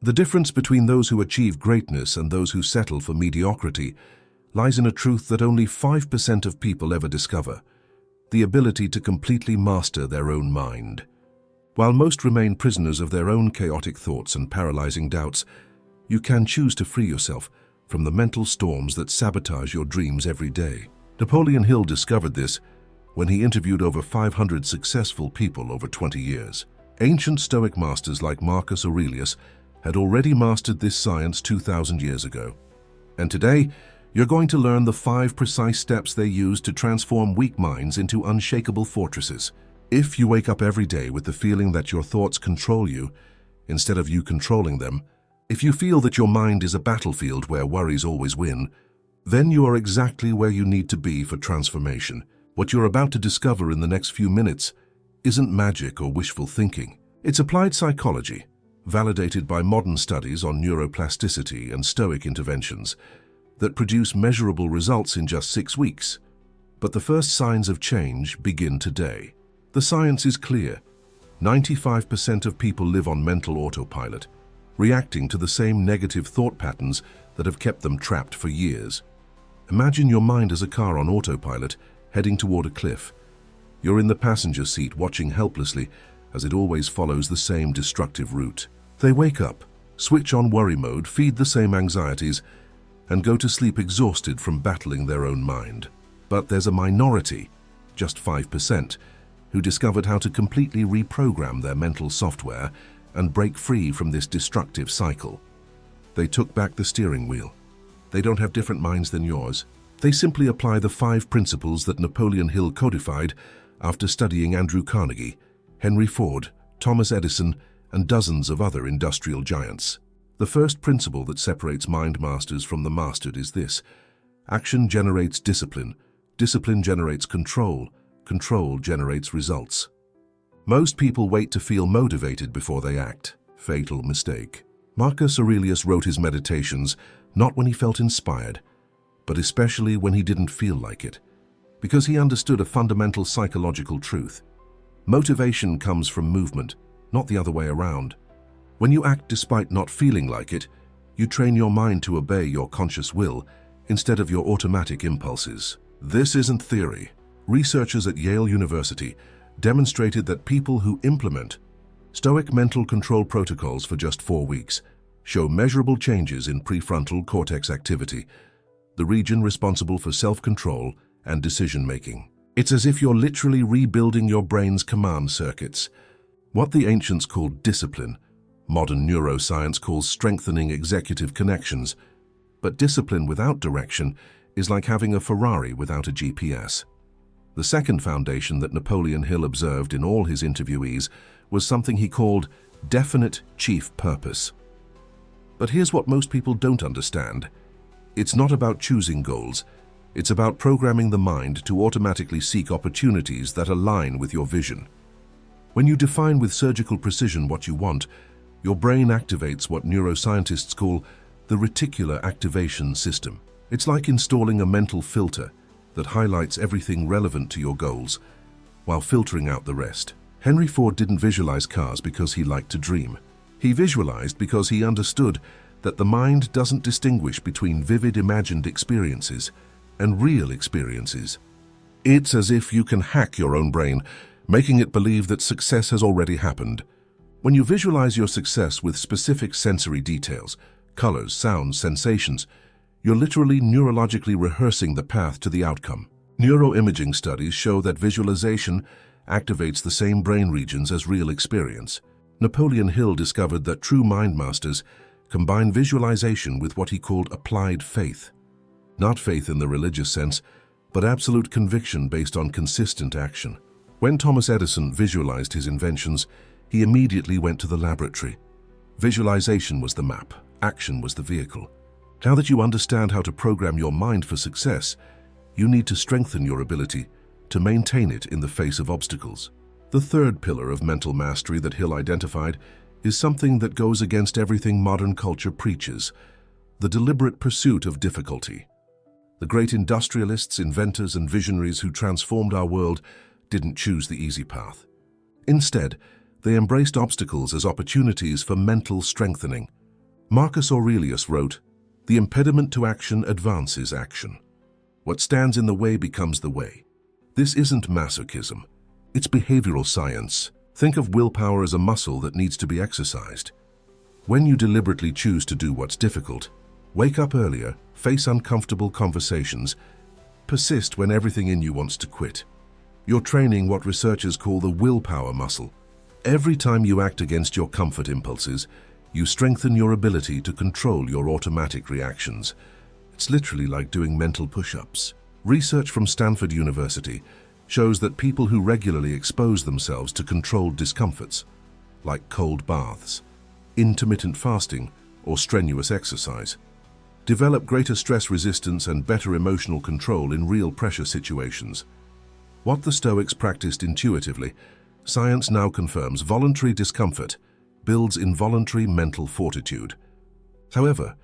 The difference between those who achieve greatness and those who settle for mediocrity lies in a truth that only 5% of people ever discover: the ability to completely master their own mind. While most remain prisoners of their own chaotic thoughts and paralyzing doubts, you can choose to free yourself from the mental storms that sabotage your dreams every day. Napoleon Hill discovered this when he interviewed over 500 successful people over 20 years. Ancient Stoic masters like Marcus Aurelius had already mastered this science 2,000 years ago. And today, you're going to learn the 5 precise steps they used to transform weak minds into unshakable fortresses. If you wake up every day with the feeling that your thoughts control you, instead of you controlling them, if you feel that your mind is a battlefield where worries always win, then you are exactly where you need to be for transformation. What you're about to discover in the next few minutes isn't magic or wishful thinking. It's applied psychology, validated by modern studies on neuroplasticity and Stoic interventions that produce measurable results in just 6 weeks. But the first signs of change begin today. The science is clear. 95% of people live on mental autopilot, reacting to the same negative thought patterns that have kept them trapped for years. Imagine your mind as a car on autopilot, heading toward a cliff. You're in the passenger seat watching helplessly as it always follows the same destructive route. They wake up, switch on worry mode, feed the same anxieties, and go to sleep exhausted from battling their own mind. But there's a minority, just 5%, who discovered how to completely reprogram their mental software and break free from this destructive cycle. They took back the steering wheel. They don't have different minds than yours. They simply apply the 5 principles that Napoleon Hill codified after studying Andrew Carnegie, Henry Ford, Thomas Edison, and dozens of other industrial giants. The first principle that separates mind masters from the mastered is this: action generates discipline, discipline generates control, control generates results. Most people wait to feel motivated before they act. Fatal mistake. Marcus Aurelius wrote his meditations not when he felt inspired, but especially when he didn't feel like it, because he understood a fundamental psychological truth. Motivation comes from movement, not the other way around. When you act despite not feeling like it, you train your mind to obey your conscious will instead of your automatic impulses. This isn't theory. Researchers at Yale University demonstrated that people who implement Stoic mental control protocols for just 4 weeks show measurable changes in prefrontal cortex activity, the region responsible for self-control and decision-making. It's as if you're literally rebuilding your brain's command circuits. What the ancients called discipline, modern neuroscience calls strengthening executive connections. But discipline without direction is like having a Ferrari without a GPS. The second foundation that Napoleon Hill observed in all his interviewees was something he called definite chief purpose. But here's what most people don't understand. It's not about choosing goals. It's about programming the mind to automatically seek opportunities that align with your vision. When you define with surgical precision what you want, your brain activates what neuroscientists call the reticular activation system. It's like installing a mental filter that highlights everything relevant to your goals while filtering out the rest. Henry Ford didn't visualize cars because he liked to dream. He visualized because he understood that the mind doesn't distinguish between vivid imagined experiences and real experiences. It's as if you can hack your own brain, making it believe that success has already happened. When you visualize your success with specific sensory details, colors, sounds, sensations, you're literally neurologically rehearsing the path to the outcome. Neuroimaging studies show that visualization activates the same brain regions as real experience. Napoleon Hill discovered that true mind masters combine visualization with what he called applied faith. Not faith in the religious sense, but absolute conviction based on consistent action. When Thomas Edison visualized his inventions, he immediately went to the laboratory. Visualization was the map, action was the vehicle. Now that you understand how to program your mind for success, you need to strengthen your ability to maintain it in the face of obstacles. The third pillar of mental mastery that Hill identified is something that goes against everything modern culture preaches: the deliberate pursuit of difficulty. The great industrialists, inventors, and visionaries who transformed our world didn't choose the easy path. Instead, they embraced obstacles as opportunities for mental strengthening. Marcus Aurelius wrote, "The impediment to action advances action. What stands in the way becomes the way." This isn't masochism. It's behavioral science. Think of willpower as a muscle that needs to be exercised. When you deliberately choose to do what's difficult, wake up earlier, face uncomfortable conversations, persist when everything in you wants to quit, you're training what researchers call the willpower muscle. Every time you act against your comfort impulses, you strengthen your ability to control your automatic reactions. It's literally like doing mental push-ups. Research from Stanford University shows that people who regularly expose themselves to controlled discomforts, like cold baths, intermittent fasting, or strenuous exercise, develop greater stress resistance and better emotional control in real pressure situations. What the Stoics practiced intuitively, science now confirms voluntary discomfort builds involuntary mental fortitude. However,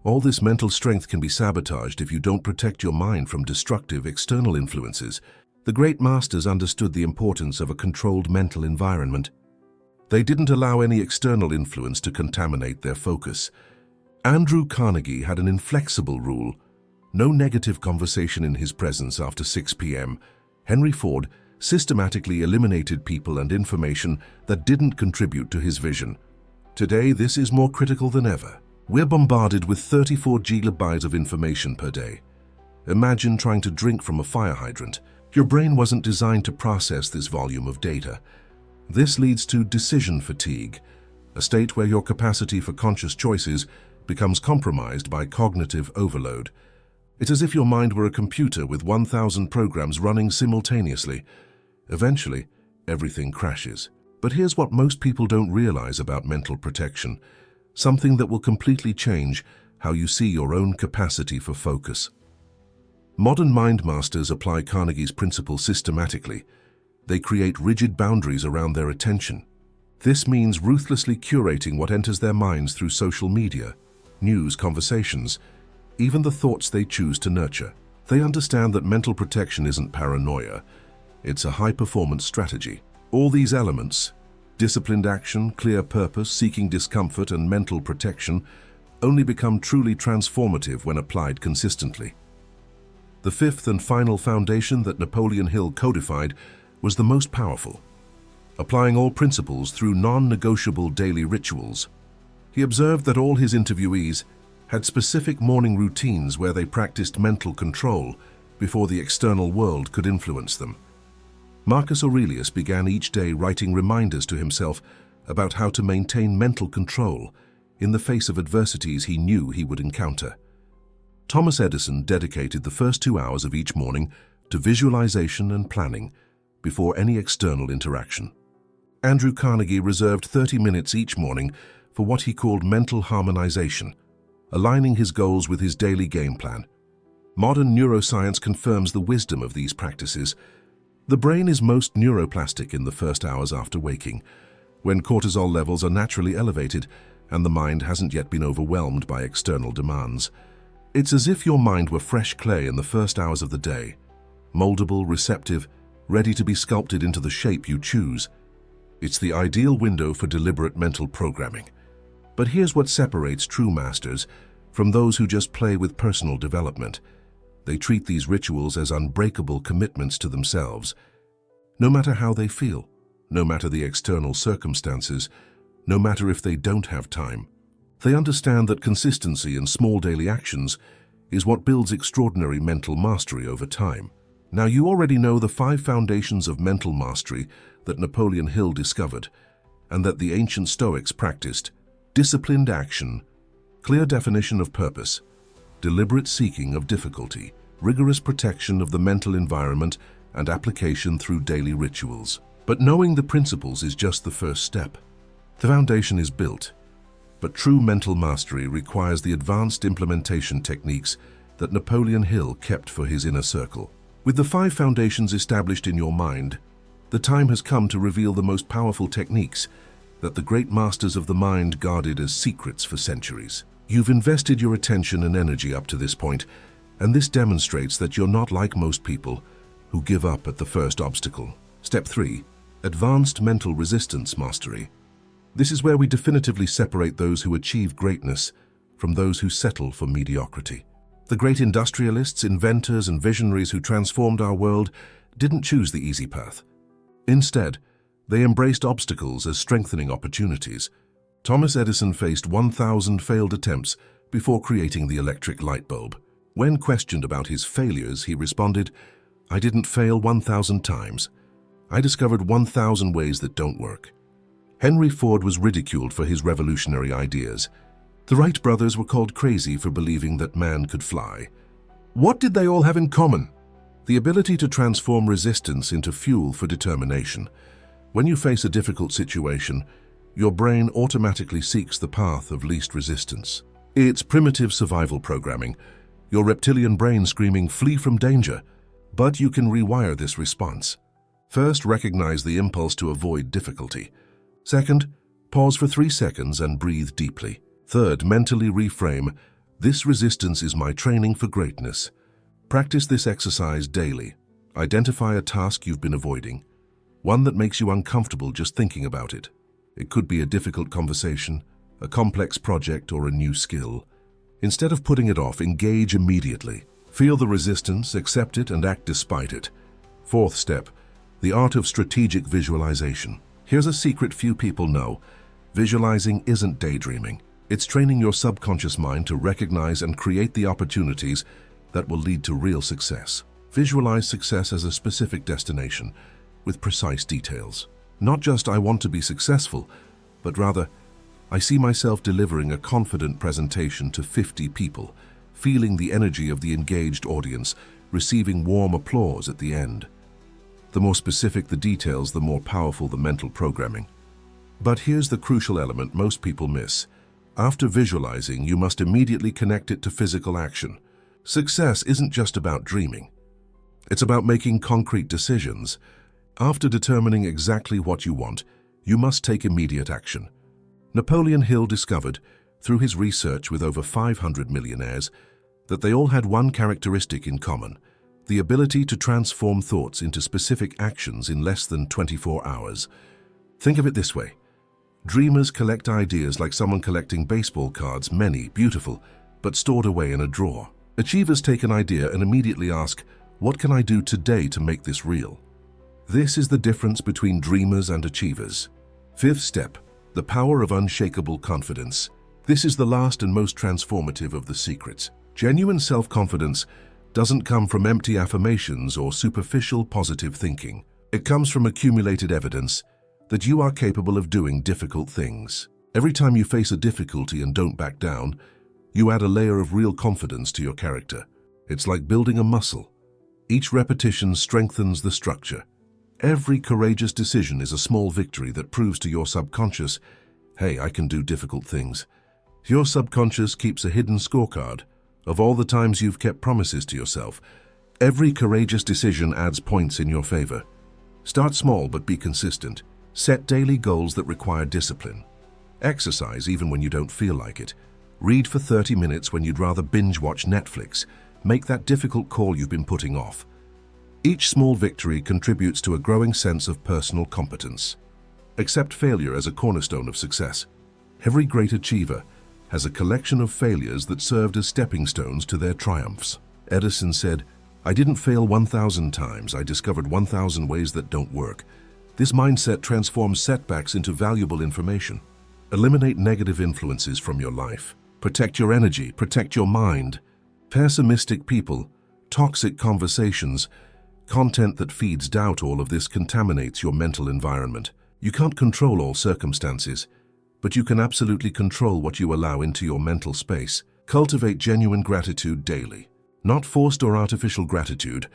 all this mental strength can be sabotaged if you don't protect your mind from destructive external influences. The great masters understood the importance of a controlled mental environment. They didn't allow any external influence to contaminate their focus. Andrew Carnegie had an inflexible rule: no negative conversation in his presence after 6 p.m. Henry Ford systematically eliminated people and information that didn't contribute to his vision. Today, this is more critical than ever. We're bombarded with 34 gigabytes of information per day. Imagine trying to drink from a fire hydrant. Your brain wasn't designed to process this volume of data. This leads to decision fatigue, a state where your capacity for conscious choices becomes compromised by cognitive overload. It's as if your mind were a computer with 1,000 programs running simultaneously. Eventually, everything crashes. But here's what most people don't realize about mental protection, something that will completely change how you see your own capacity for focus. Modern mind masters apply Carnegie's principle systematically. They create rigid boundaries around their attention. This means ruthlessly curating what enters their minds through social media, news, conversations, even the thoughts they choose to nurture. They understand that mental protection isn't paranoia. It's a high-performance strategy. All these elements, disciplined action, clear purpose, seeking discomfort, and mental protection, only become truly transformative when applied consistently. The fifth and final foundation that Napoleon Hill codified was the most powerful, applying all principles through non-negotiable daily rituals. He observed that all his interviewees had specific morning routines where they practiced mental control before the external world could influence them. Marcus Aurelius began each day writing reminders to himself about how to maintain mental control in the face of adversities he knew he would encounter. Thomas Edison dedicated the first 2 hours of each morning to visualization and planning before any external interaction. Andrew Carnegie reserved 30 minutes each morning for what he called mental harmonization, aligning his goals with his daily game plan. Modern neuroscience confirms the wisdom of these practices. The brain is most neuroplastic in the first hours after waking, when cortisol levels are naturally elevated and the mind hasn't yet been overwhelmed by external demands. It's as if your mind were fresh clay in the first hours of the day, moldable, receptive, ready to be sculpted into the shape you choose. It's the ideal window for deliberate mental programming. But here's what separates true masters from those who just play with personal development. They treat these rituals as unbreakable commitments to themselves. No matter how they feel, no matter the external circumstances, no matter if they don't have time, they understand that consistency in small daily actions is what builds extraordinary mental mastery over time. Now, you already know the 5 foundations of mental mastery that Napoleon Hill discovered and that the ancient Stoics practiced: disciplined action, clear definition of purpose, deliberate seeking of difficulty, rigorous protection of the mental environment, and application through daily rituals. But knowing the principles is just the first step. The foundation is built, but true mental mastery requires the advanced implementation techniques that Napoleon Hill kept for his inner circle. With the 5 foundations established in your mind, the time has come to reveal the most powerful techniques that the great masters of the mind guarded as secrets for centuries. You've invested your attention and energy up to this point, and this demonstrates that you're not like most people who give up at the first obstacle. Step 3. Advanced mental resistance mastery. This is where we definitively separate those who achieve greatness from those who settle for mediocrity. The great industrialists, inventors, and visionaries who transformed our world didn't choose the easy path. Instead, they embraced obstacles as strengthening opportunities. Thomas Edison faced 1,000 failed attempts before creating the electric light bulb. When questioned about his failures, he responded, "I didn't fail 1,000 times. I discovered 1,000 ways that don't work." Henry Ford was ridiculed for his revolutionary ideas. The Wright brothers were called crazy for believing that man could fly. What did they all have in common? The ability to transform resistance into fuel for determination. When you face a difficult situation, your brain automatically seeks the path of least resistance. It's primitive survival programming, your reptilian brain screaming, "Flee from danger." But you can rewire this response. First, recognize the impulse to avoid difficulty. Second, pause for 3 seconds and breathe deeply. Third, mentally reframe, "This resistance is my training for greatness." Practice this exercise daily. Identify a task you've been avoiding, one that makes you uncomfortable just thinking about it. It could be a difficult conversation, a complex project, or a new skill. Instead of putting it off, engage immediately. Feel the resistance, accept it, and act despite it. Fourth step, the art of strategic visualization. Here's a secret few people know. Visualizing isn't daydreaming. It's training your subconscious mind to recognize and create the opportunities that will lead to real success. Visualize success as a specific destination, with precise details. Not just "I want to be successful," but rather, "I see myself delivering a confident presentation to 50 people, feeling the energy of the engaged audience, receiving warm applause at the end." The more specific the details, the more powerful the mental programming. But here's the crucial element most people miss. After visualizing, you must immediately connect it to physical action. Success isn't just about dreaming. It's about making concrete decisions. After determining exactly what you want, you must take immediate action. Napoleon Hill discovered, through his research with over 500 millionaires, that they all had one characteristic in common: the ability to transform thoughts into specific actions in less than 24 hours. Think of it this way. Dreamers collect ideas like someone collecting baseball cards, many, beautiful, but stored away in a drawer. Achievers take an idea and immediately ask, "What can I do today to make this real?" This is the difference between dreamers and achievers. Fifth step, the power of unshakable confidence. This is the last and most transformative of the secrets. Genuine self-confidence doesn't come from empty affirmations or superficial positive thinking. It comes from accumulated evidence that you are capable of doing difficult things. Every time you face a difficulty and don't back down, you add a layer of real confidence to your character. It's like building a muscle. Each repetition strengthens the structure. Every courageous decision is a small victory that proves to your subconscious, "Hey, I can do difficult things." Your subconscious keeps a hidden scorecard of all the times you've kept promises to yourself. Every courageous decision adds points in your favor. Start small but be consistent. Set daily goals that require discipline. Exercise even when you don't feel like it. Read for 30 minutes when you'd rather binge watch Netflix. Make that difficult call you've been putting off. Each small victory contributes to a growing sense of personal competence. Accept failure as a cornerstone of success. Every great achiever has a collection of failures that served as stepping stones to their triumphs. Edison said, "I didn't fail 1,000 times. I discovered 1,000 ways that don't work." This mindset transforms setbacks into valuable information. Eliminate negative influences from your life. Protect your energy, protect your mind. Pessimistic people, toxic conversations, content that feeds doubt, all of this contaminates your mental environment. You can't control all circumstances, but you can absolutely control what you allow into your mental space. Cultivate genuine gratitude daily. Not forced or artificial gratitude,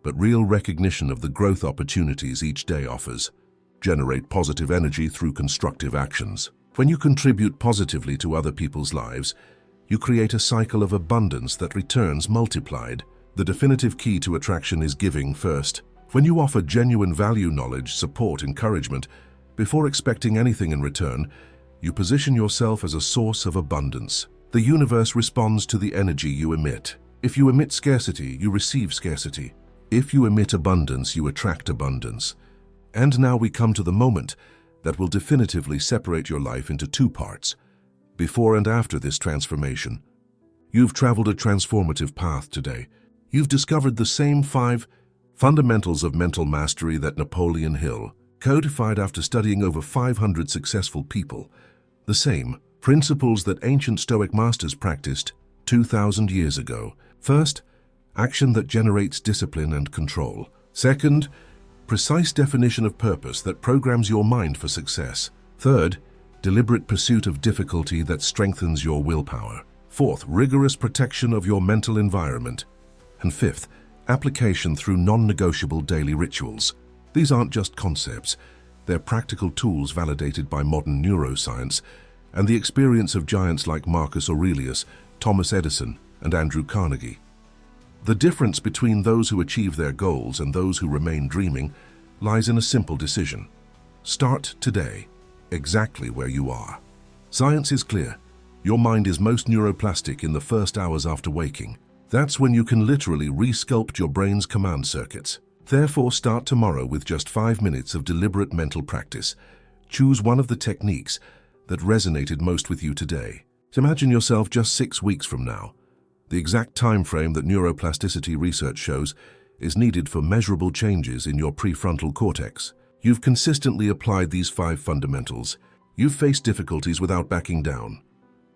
but real recognition of the growth opportunities each day offers. Generate positive energy through constructive actions. When you contribute positively to other people's lives, you create a cycle of abundance that returns multiplied. The definitive key to attraction is giving first. When you offer genuine value, knowledge, support, encouragement, before expecting anything in return, you position yourself as a source of abundance. The universe responds to the energy you emit. If you emit scarcity, you receive scarcity. If you emit abundance, you attract abundance. And now we come to the moment that will definitively separate your life into two parts, before and after this transformation. You've traveled a transformative path today. You've discovered the same 5 fundamentals of mental mastery that Napoleon Hill codified after studying over 500 successful people, the same principles that ancient Stoic masters practiced 2,000 years ago. First, action that generates discipline and control. Second, precise definition of purpose that programs your mind for success. Third, deliberate pursuit of difficulty that strengthens your willpower. Fourth, rigorous protection of your mental environment. And fifth, application through non-negotiable daily rituals. These aren't just concepts, they're practical tools validated by modern neuroscience and the experience of giants like Marcus Aurelius, Thomas Edison, and Andrew Carnegie. The difference between those who achieve their goals and those who remain dreaming lies in a simple decision. Start today, exactly where you are. Science is clear. Your mind is most neuroplastic in the first hours after waking. That's when you can literally re-sculpt your brain's command circuits. Therefore, start tomorrow with just 5 minutes of deliberate mental practice. Choose one of the techniques that resonated most with you today. Imagine yourself just 6 weeks from now. The exact time frame that neuroplasticity research shows is needed for measurable changes in your prefrontal cortex. You've consistently applied these 5 fundamentals. You've faced difficulties without backing down.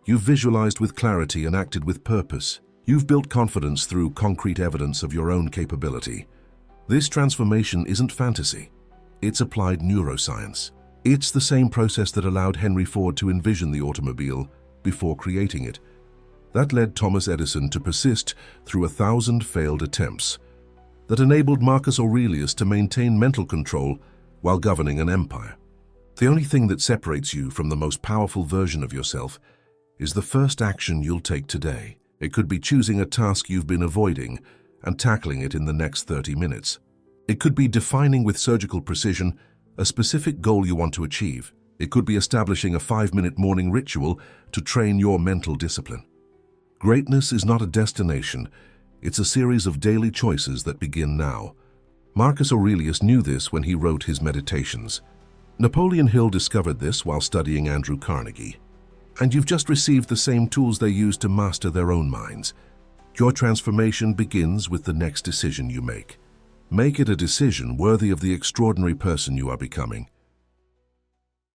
You've visualized with clarity and acted with purpose. You've built confidence through concrete evidence of your own capability. This transformation isn't fantasy. It's applied neuroscience. It's the same process that allowed Henry Ford to envision the automobile before creating it. That led Thomas Edison to persist through 1,000 failed attempts. That enabled Marcus Aurelius to maintain mental control while governing an empire. The only thing that separates you from the most powerful version of yourself is the first action you'll take today. It could be choosing a task you've been avoiding and tackling it in the next 30 minutes. It could be defining with surgical precision a specific goal you want to achieve. It could be establishing a 5-minute morning ritual to train your mental discipline. Greatness is not a destination, it's a series of daily choices that begin now. Marcus Aurelius knew this when he wrote his Meditations. Napoleon Hill discovered this while studying Andrew Carnegie. And you've just received the same tools they used to master their own minds. Your transformation begins with the next decision you make. Make it a decision worthy of the extraordinary person you are becoming.